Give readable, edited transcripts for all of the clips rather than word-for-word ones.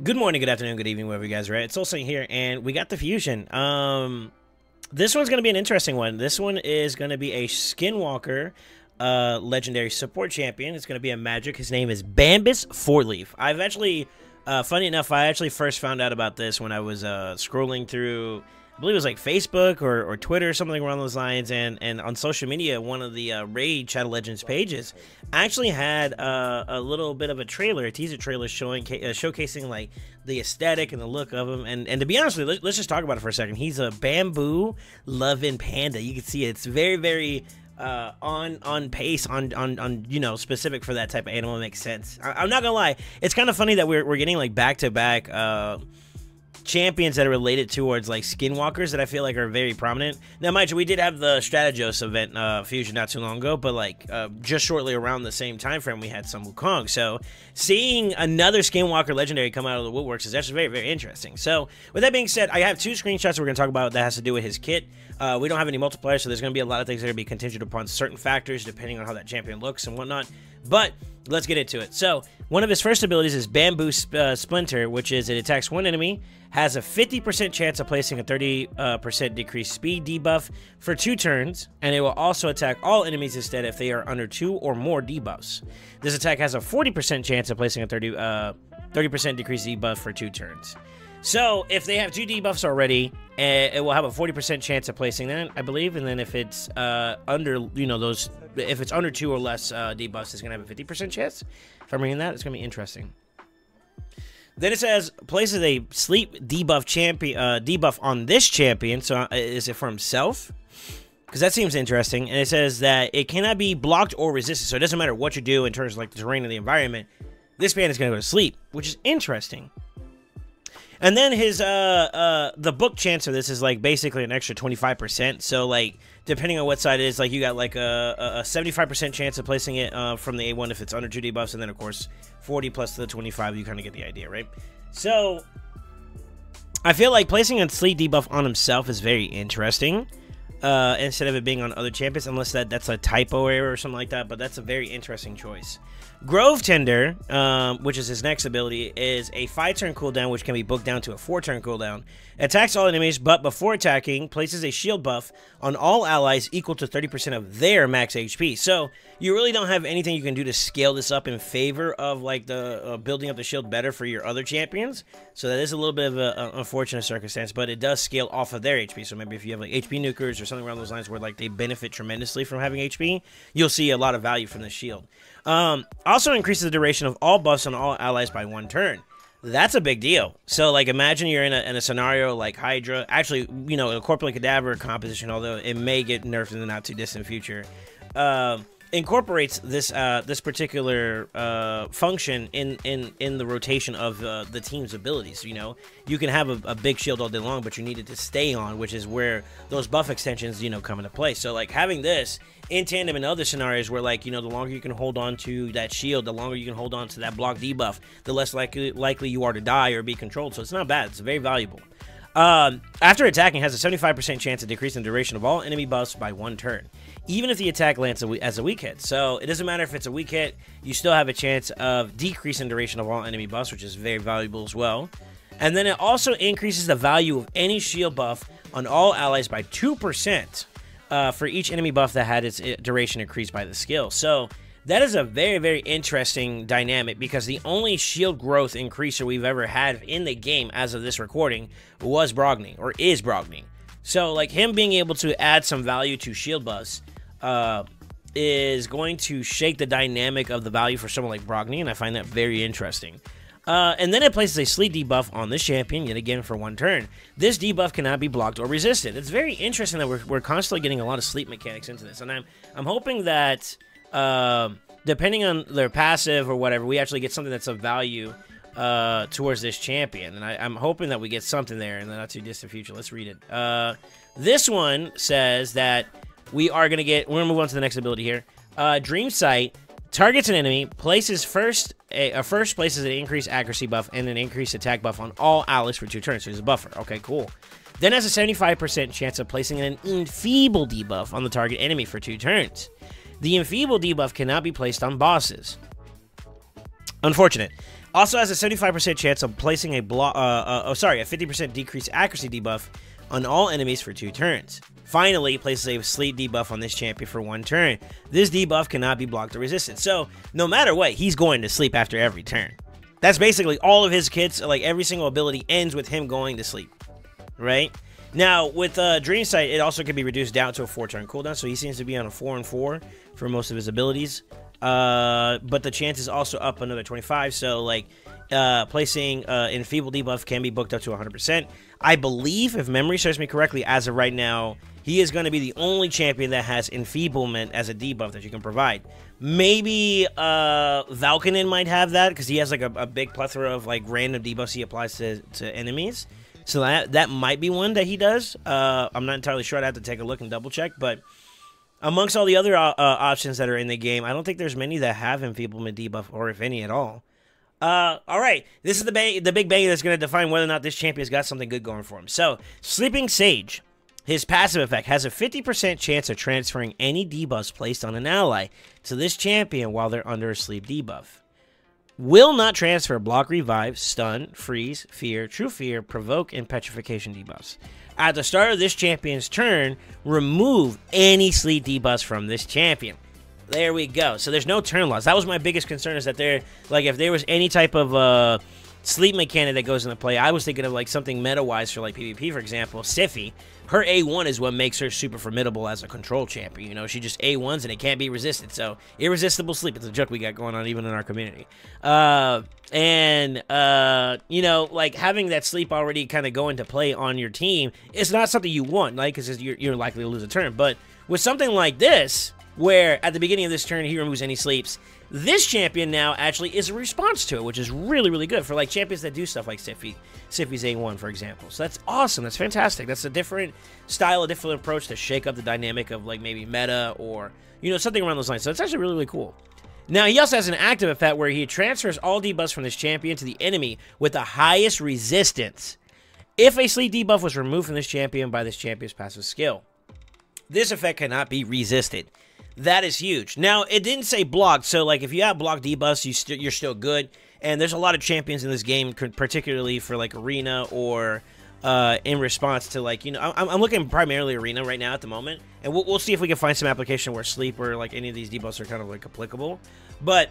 Good morning, good afternoon, good evening, wherever you guys are at. It's SoulSaint here, and we got the fusion. This one's going to be an interesting one. This one is going to be a Skinwalker legendary support champion. It's going to be a magic. His name is Bambus Fourleaf. I've actually, funny enough, I actually first found out about this when I was scrolling through, I believe it was like Facebook or Twitter, something along those lines, and on social media, one of the Raid Shadow Legends pages actually had a little bit of a trailer, a teaser trailer showcasing like the aesthetic and the look of him. And to be honest with you, let's just talk about it for a second. He's a bamboo loving panda. You can see it's very, very on pace, on you know, specific for that type of animal. It makes sense. I'm not gonna lie, it's kind of funny that we're getting like back-to-back champions that are related towards like skinwalkers that I feel like are very prominent. Now, mind you, we did have the Strategos event fusion not too long ago, but like just shortly around the same time frame, we had some Wukong. So seeing another skinwalker legendary come out of the woodworks is actually very, very interesting. So with that being said, I have two screenshots we're going to talk about that has to do with his kit. We don't have any multipliers, so there's going to be a lot of things that are going to be contingent upon certain factors depending on how that champion looks and whatnot. But let's get into it. So one of his first abilities is Bamboo Splinter, which is it attacks one enemy, has a 50% chance of placing a 30% decreased speed debuff for 2 turns, and it will also attack all enemies instead if they are under 2 or more debuffs. This attack has a 40% chance of placing a 30% decreased debuff for 2 turns. So if they have 2 debuffs already, it will have a 40% chance of placing that, I believe. And then if it's under, you know, those, if it's under 2 or less debuffs, it's gonna have a 50% chance. If I'm reading that, it's gonna be interesting. Then it says places a sleep debuff debuff on this champion. So is it for himself? Because that seems interesting. And it says that it cannot be blocked or resisted. So it doesn't matter what you do in terms of like the terrain of the environment. This man is gonna go to sleep, which is interesting. And then his the book chance of this is like basically an extra 25%. So like depending on what side it is, like you got like a 75% chance of placing it from the A1 if it's under 2 debuffs, and then of course 40 plus the 25. You kind of get the idea, right? So I feel like placing a sleep debuff on himself is very interesting instead of it being on other champions, unless that's a typo error or something like that. But that's a very interesting choice. Grove Tender, which is his next ability, is a 5-turn cooldown, which can be booked down to a 4-turn cooldown. Attacks all enemies, but before attacking, places a shield buff on all allies equal to 30% of their max HP. So you really don't have anything you can do to scale this up in favor of like the building up the shield better for your other champions. So that is a little bit of an unfortunate circumstance, but it does scale off of their HP. So maybe if you have like HP nukers or something around those lines where like they benefit tremendously from having HP, you'll see a lot of value from the shield. Also increases the duration of all buffs on all allies by 1 turn. That's a big deal. So, like, imagine you're in a scenario like Hydra. Actually, you know, a Corporate Cadaver composition, although it may get nerfed in the not-too-distant future, incorporates this this particular function in the rotation of the team's abilities. You know, you can have a big shield all day long, but you need it to stay on, which is where those buff extensions, you know, come into play. So, like, having this in tandem in other scenarios where, like, you know, the longer you can hold on to that shield, the longer you can hold on to that block debuff, the less likely you are to die or be controlled. So it's not bad. It's very valuable. After attacking, has a 75% chance of decreasing the duration of all enemy buffs by 1 turn, even if the attack lands as a weak hit. So it doesn't matter if it's a weak hit, you still have a chance of decreasing duration of all enemy buffs, which is very valuable as well. And then it also increases the value of any shield buff on all allies by 2%. For each enemy buff that had its duration increased by the skill. So that is a very, very interesting dynamic, because the only shield growth increaser we've ever had in the game as of this recording was Brogni, or is Brogni. So like him being able to add some value to shield buffs is going to shake the dynamic of the value for someone like Brogni, and I find that very interesting. And then it places a sleep debuff on this champion, yet again for 1 turn. This debuff cannot be blocked or resisted. It's very interesting that we're constantly getting a lot of sleep mechanics into this. And I'm hoping that, depending on their passive or whatever, we actually get something that's of value towards this champion. And I'm hoping that we get something there in the not-too-distant future. Let's read it. This one says that we're going to move on to the next ability here. Dream Sight. Targets an enemy, places first places an increased accuracy buff and an increased attack buff on all allies for 2 turns. So he's a buffer. Okay, cool. Then has a 75% chance of placing an enfeeble debuff on the target enemy for 2 turns. The enfeeble debuff cannot be placed on bosses. Unfortunate. Also has a 75% chance of placing a a 50% decreased accuracy debuff on all enemies for 2 turns. Finally, places a sleep debuff on this champion for 1 turn. This debuff cannot be blocked or resisted. So, no matter what, he's going to sleep after every turn. That's basically all of his kits, like every single ability ends with him going to sleep, right? Now, with Dream Sight, it also can be reduced down to a 4-turn cooldown, so he seems to be on a 4-4 for most of his abilities. But the chance is also up another 25, so like placing Enfeeble debuff can be booked up to 100%. I believe, if memory serves me correctly, as of right now, he is going to be the only champion that has Enfeeblement as a debuff that you can provide. Maybe Valkanen might have that, because he has like a big plethora of like random debuffs he applies to enemies. So that might be one that he does. I'm not entirely sure. I'd have to take a look and double check, but amongst all the other options that are in the game, I don't think there's many that have Enfeeblement debuff, or if any at all. All right, this is the big bang that's going to define whether or not this champion's got something good going for him. So, Sleeping Sage, his passive effect has a 50% chance of transferring any debuffs placed on an ally to this champion while they're under a sleep debuff. Will not transfer block, revive, stun, freeze, fear, true fear, provoke, and petrification debuffs. At the start of this champion's turn, remove any sleep debuffs from this champion. There we go. So there's no turn loss. That was my biggest concern, is that there, like, if there was any type of sleep mechanic that goes into play, I was thinking of like something meta-wise for like PvP, for example. Siphi, her A1 is what makes her super formidable as a control champion. You know, she just A1s and it can't be resisted. So irresistible sleep. It's a joke we got going on even in our community. You know, like having that sleep already kind of go into play on your team is not something you want, like, because you're likely to lose a turn. But with something like this, where at the beginning of this turn he removes any sleeps, this champion now actually is a response to it, which is really, really good for like champions that do stuff like Siphi's A1, for example. So that's awesome. That's fantastic. That's a different style, a different approach to shake up the dynamic of like maybe meta or, you know, something around those lines. So it's actually really, really cool. Now, he also has an active effect where he transfers all debuffs from this champion to the enemy with the highest resistance if a sleep debuff was removed from this champion by this champion's passive skill. This effect cannot be resisted. That is huge. Now, it didn't say blocked, so like if you have blocked debuffs, you're still good. And there's a lot of champions in this game, particularly for like Arena or in response to like, you know, I'm looking primarily Arena right now at the moment. And we'll see if we can find some application where sleep or like any of these debuffs are kind of like applicable. But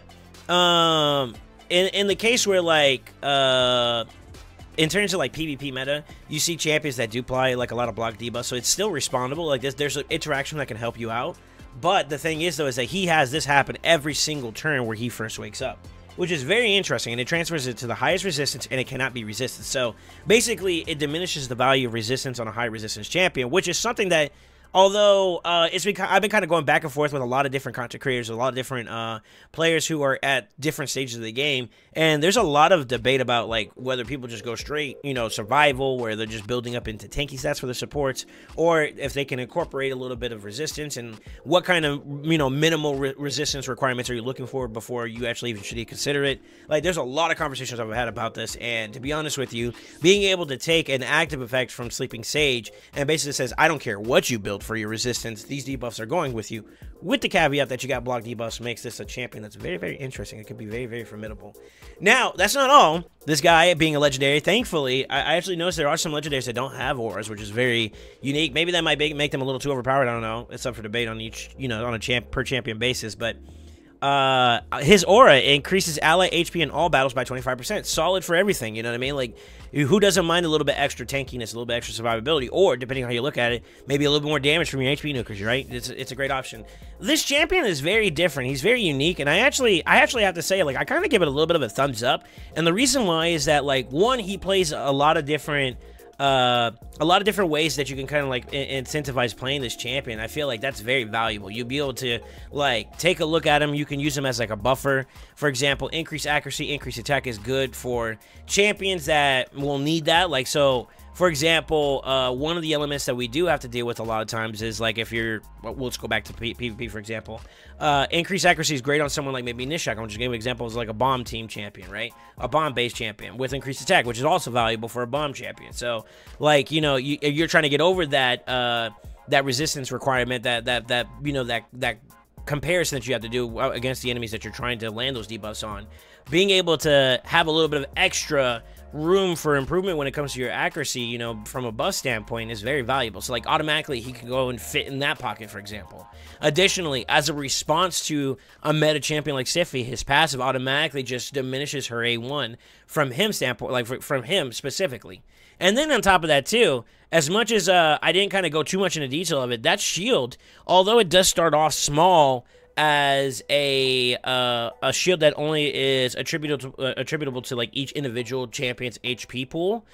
in the case where like in terms of like PvP meta, you see champions that do apply like a lot of block debuffs, so it's still respondable. Like there's an interaction that can help you out. But the thing is, though, is that he has this happen every single turn where he first wakes up, which is very interesting, and it transfers it to the highest resistance, and it cannot be resisted. So, basically, it diminishes the value of resistance on a high-resistance champion, which is something that, although I've been kind of going back and forth with a lot of different content creators, a lot of different players who are at different stages of the game, and there's a lot of debate about like whether people just go straight, you know, survival, where they're just building up into tanky stats for the supports, or if they can incorporate a little bit of resistance, and what kind of, you know, minimal resistance requirements are you looking for before you actually even should consider it. Like, there's a lot of conversations I've had about this, and to be honest with you, being able to take an active effect from Sleeping Sage and basically says, I don't care what you build for your resistance, these debuffs are going with you, with the caveat that you got block debuffs, makes this a champion that's very, very interesting. It could be very, very formidable. Now, that's not all. This guy being a legendary, thankfully, I actually noticed there are some legendaries that don't have auras, which is very unique. Maybe that might make them a little too overpowered. I don't know. It's up for debate on each, you know, on a per champion basis, but his aura increases ally HP in all battles by 25%. Solid for everything, you know what I mean? Like, who doesn't mind a little bit extra tankiness, a little bit extra survivability, or, depending on how you look at it, maybe a little bit more damage from your HP nukers, right? It's a great option. This champion is very different. He's very unique, and I actually have to say, like, I kind of give it a little bit of a thumbs up, and the reason why is that, like, one, he plays a lot of different ways that you can kind of like incentivize playing this champion. I feel like that's very valuable. You'll be able to like take a look at him. You can use him as like a buffer. For example, increase accuracy, increase attack is good for champions that will need that. Like, so for example, one of the elements that we do have to deal with a lot of times is like if you're, well, let's go back to PvP, for example. Increased accuracy is great on someone like maybe Nishak. I'm just giving examples like a bomb team champion, right? A bomb-based champion with increased attack, which is also valuable for a bomb champion. So, like, you know, you're trying to get over that that resistance requirement, that comparison that you have to do against the enemies that you're trying to land those debuffs on. Being able to have a little bit of extra room for improvement when it comes to your accuracy, you know, from a buff standpoint is very valuable. So like automatically he can go and fit in that pocket, for example. Additionally, as a response to a meta champion like Siphi, his passive automatically just diminishes her A1 from him standpoint, like from him specifically. And then on top of that too, as much as I didn't kind of go too much into detail of it, that shield, although it does start off small as a shield that only is attributable to like each individual champion's HP pool,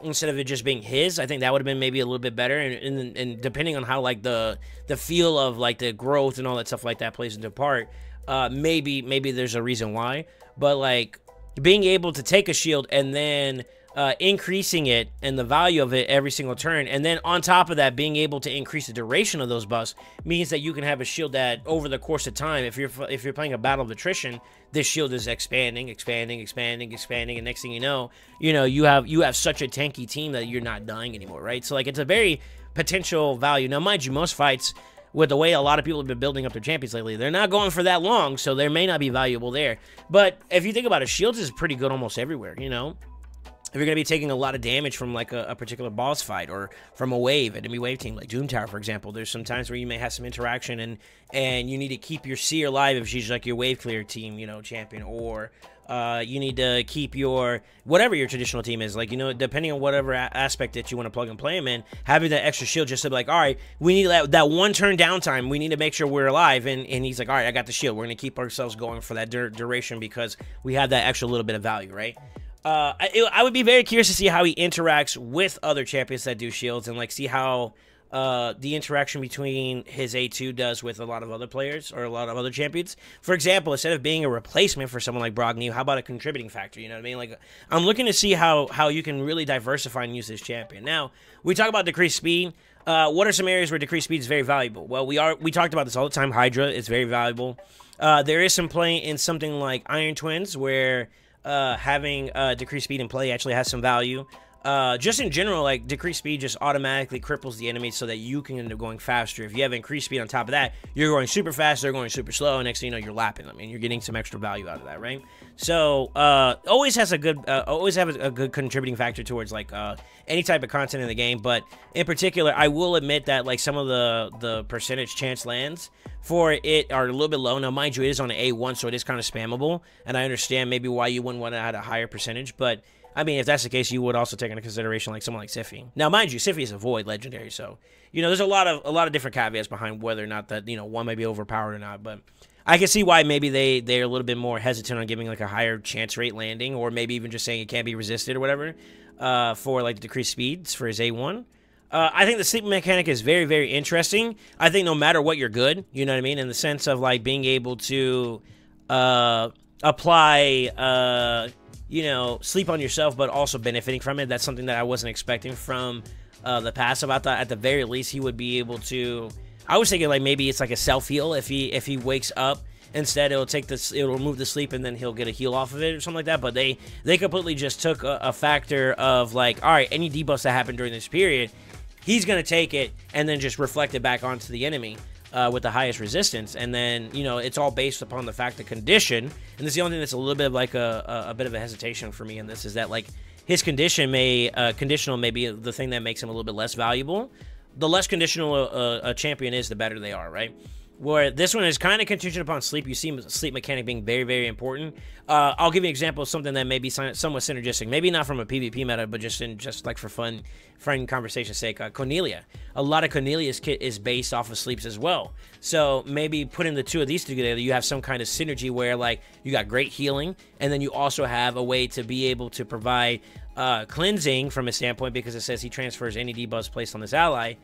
instead of it just being his, I think that would have been maybe a little bit better. And depending on how like the feel of like the growth and all that stuff like that plays into part, maybe there's a reason why. But like being able to take a shield and then increasing it and the value of it every single turn, and then on top of that being able to increase the duration of those buffs means that you can have a shield that over the course of time, if you're playing a battle of attrition, this shield is expanding, and next thing you know you have such a tanky team that you're not dying anymore, right? So like it's a very potential value. Now mind you, most fights, with the way a lot of people have been building up their champions lately, they're not going for that long, so there may not be valuable there. But if you think about it, shields is pretty good almost everywhere, you know? If you're going to be taking a lot of damage from like a particular boss fight or from a wave, enemy wave team, like Doom Tower, for example, there's some times where you may have some interaction and you need to keep your Seer alive if she's like your wave clear team, you know, champion, or you need to keep your, whatever your traditional team is, like, you know, depending on whatever aspect that you want to plug and play them in, having that extra shield just to be like, all right, we need that one turn downtime, we need to make sure we're alive, and he's like, all right, I got the shield, we're going to keep ourselves going for that duration because we have that extra little bit of value, right? I would be very curious to see how he interacts with other champions that do shields, and like see how the interaction between his A2 does with a lot of other players or a lot of other champions. For example, instead of being a replacement for someone like Brogni, how about a contributing factor? You know what I mean? Like, I'm looking to see how you can really diversify and use this champion. Now, we talk about decreased speed. What are some areas where decreased speed is very valuable? Well, we talked about this all the time. Hydra is very valuable. There is some play in something like Iron Twins where having decreased speed in play actually has some value. Just in general, like, decreased speed just automatically cripples the enemy so that you can end up going faster. If you have increased speed on top of that, you're going super fast, they're going super slow, and next thing you know, you're lapping them, and you're getting some extra value out of that, right? So, always have a good contributing factor towards, like, any type of content in the game, but in particular, I will admit that, like, some of the percentage chance lands for it are a little bit low. Now, mind you, it is on an A1, so it is kind of spammable, and I understand maybe why you wouldn't want to add a higher percentage, but I mean, if that's the case, you would also take into consideration like someone like Siphi. Now, mind you, Siphi is a void legendary, so you know there's a lot of different caveats behind whether or not that, you know, one may be overpowered or not. But I can see why maybe they're a little bit more hesitant on giving like a higher chance rate landing, or maybe even just saying it can't be resisted or whatever for like the decreased speeds for his A1. I think the sleep mechanic is very, very interesting. I think no matter what, you're good. You know what I mean? In the sense of like being able to apply you know, sleep on yourself, but also benefiting from it. That's something that I wasn't expecting from the passive. I thought at the very least he would be able to. I was thinking like maybe it's like a self heal if he wakes up. Instead, it'll remove the sleep and then he'll get a heal off of it or something like that. But they completely just took a factor of like, all right, any debuffs that happen during this period, he's gonna take it and then just reflect it back onto the enemy. With the highest resistance, and then, you know, it's all based upon the fact of condition, and this is the only thing that's a little bit of like a bit of a hesitation for me in this, is that like his conditional may be the thing that makes him a little bit less valuable. The less conditional a champion is, the better they are, right? Where this one is kind of contingent upon sleep. You see sleep mechanic being very, very important. I'll give you an example of something that may be somewhat synergistic. Maybe not from a PvP meta, but just like for fun conversation's sake. Cornelia. A lot of Cornelia's kit is based off of sleeps as well. So maybe putting the two of these together, you have some kind of synergy where like you got great healing, and then you also have a way to be able to provide cleansing from a standpoint, because it says he transfers any debuffs placed on this ally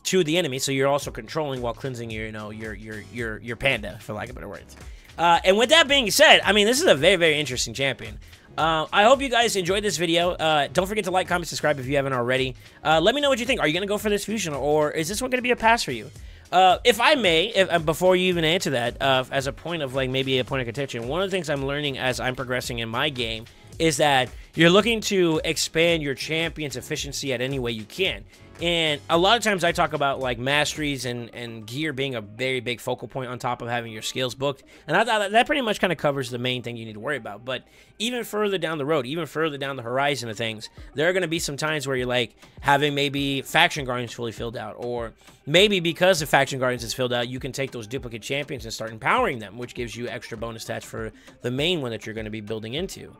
to the enemy, so you're also controlling while cleansing your panda, for lack of better words. And with that being said, I mean, this is a very, very interesting champion. I hope you guys enjoyed this video. Don't forget to like, comment, subscribe if you haven't already. Let me know what you think. Are you gonna go for this fusion, or is this one gonna be a pass for you? If I may, before you even answer that, as a point of like maybe a point of contention, one of the things I'm learning as I'm progressing in my game is that you're looking to expand your champion's efficiency at any way you can. And a lot of times I talk about like masteries and gear being a very big focal point on top of having your skills booked. And I thought that pretty much kind of covers the main thing you need to worry about. But even further down the road, even further down the horizon of things, there are going to be some times where you're like having maybe Faction Guardians fully filled out. Or maybe because the Faction Guardians is filled out, you can take those duplicate champions and start empowering them, which gives you extra bonus stats for the main one that you're going to be building into.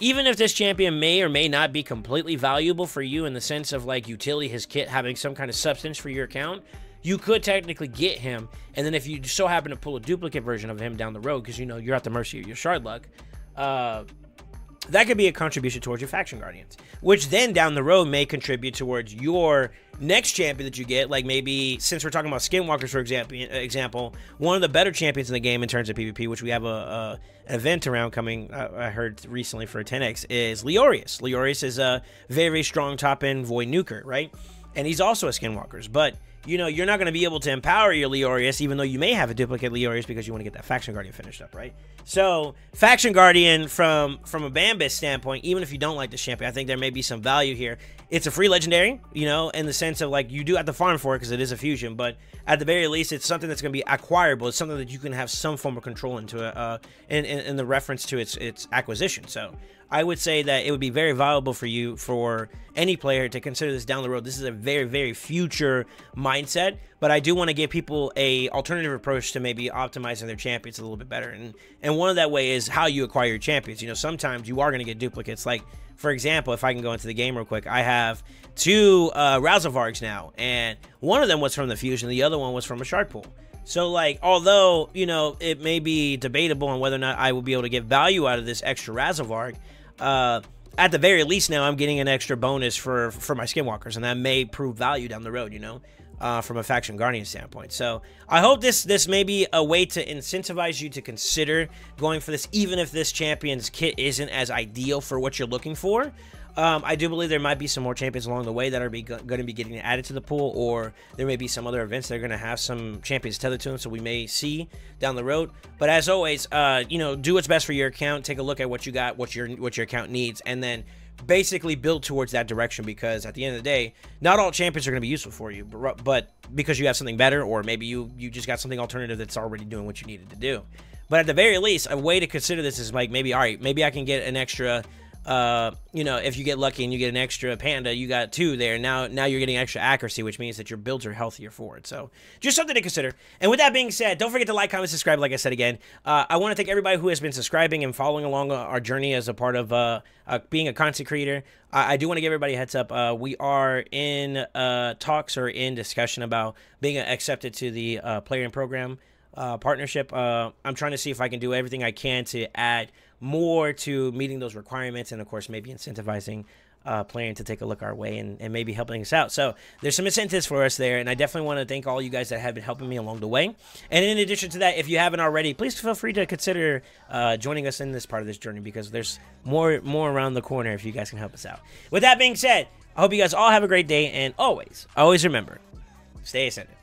Even if this champion may or may not be completely valuable for you in the sense of like utility, his kit having some kind of substance for your account, you could technically get him. And then if you so happen to pull a duplicate version of him down the road, because you know you're at the mercy of your shard luck, that could be a contribution towards your Faction Guardians, which then down the road may contribute towards your next champion that you get. Like maybe, since we're talking about Skinwalkers, for example, one of the better champions in the game in terms of PvP, which we have an event around coming, I heard recently for 10x, is Leorius. Leorius is a very, very strong top-end Void Nuker, right? And he's also a Skinwalkers, but you know, you're not going to be able to empower your Leorius, even though you may have a duplicate Leorius because you want to get that Faction Guardian finished up, right? So, Faction Guardian, from a Bambus standpoint, even if you don't like this champion, I think there may be some value here. It's a free legendary, you know, in the sense of, like, you do have to farm for it because it is a fusion, but at the very least, it's something that's going to be acquirable. It's something that you can have some form of control into in the reference to its acquisition. So, I would say that it would be very valuable for you, for any player, to consider this down the road. This is a very, very future mindset, but I do want to give people a alternative approach to maybe optimizing their champions a little bit better. And one of that way is how you acquire your champions. You know, sometimes you are going to get duplicates. Like, for example, if I can go into the game real quick, I have two Razelvargs now, and one of them was from the fusion, the other one was from a shard pool. So, like, although, you know, it may be debatable on whether or not I will be able to get value out of this extra Razelvarg, at the very least now I'm getting an extra bonus for my Skinwalkers, and that may prove value down the road, you know, from a Faction Guardian standpoint. So I hope this may be a way to incentivize you to consider going for this, even if this champion's kit isn't as ideal for what you're looking for. I do believe there might be some more champions along the way that are going to be getting added to the pool, or there may be some other events that are going to have some champions tethered to them, so we may see down the road. But as always, you know, do what's best for your account. Take a look at what you got, what your account needs, and then basically build towards that direction, because at the end of the day, not all champions are going to be useful for you, but because you have something better, or maybe you just got something alternative that's already doing what you needed to do. But at the very least, a way to consider this is like, maybe, all right, maybe I can get an extra, you know, if you get lucky and you get an extra panda, you got two there. Now you're getting extra accuracy, which means that your builds are healthier for it. So just something to consider. And with that being said, don't forget to like, comment, subscribe. Like I said again, I want to thank everybody who has been subscribing and following along our journey as a part of being a content creator. I do want to give everybody a heads up. We are in talks or in discussion about being accepted to the player and program partnership. I'm trying to see if I can do everything I can to add more to meeting those requirements, and of course maybe incentivizing playing to take a look our way and maybe helping us out. So there's some incentives for us there, and I definitely want to thank all you guys that have been helping me along the way. And in addition to that, if you haven't already, please feel free to consider joining us in this part of this journey, because there's more around the corner if you guys can help us out. With that being said, I hope you guys all have a great day, and always remember, stay ascended.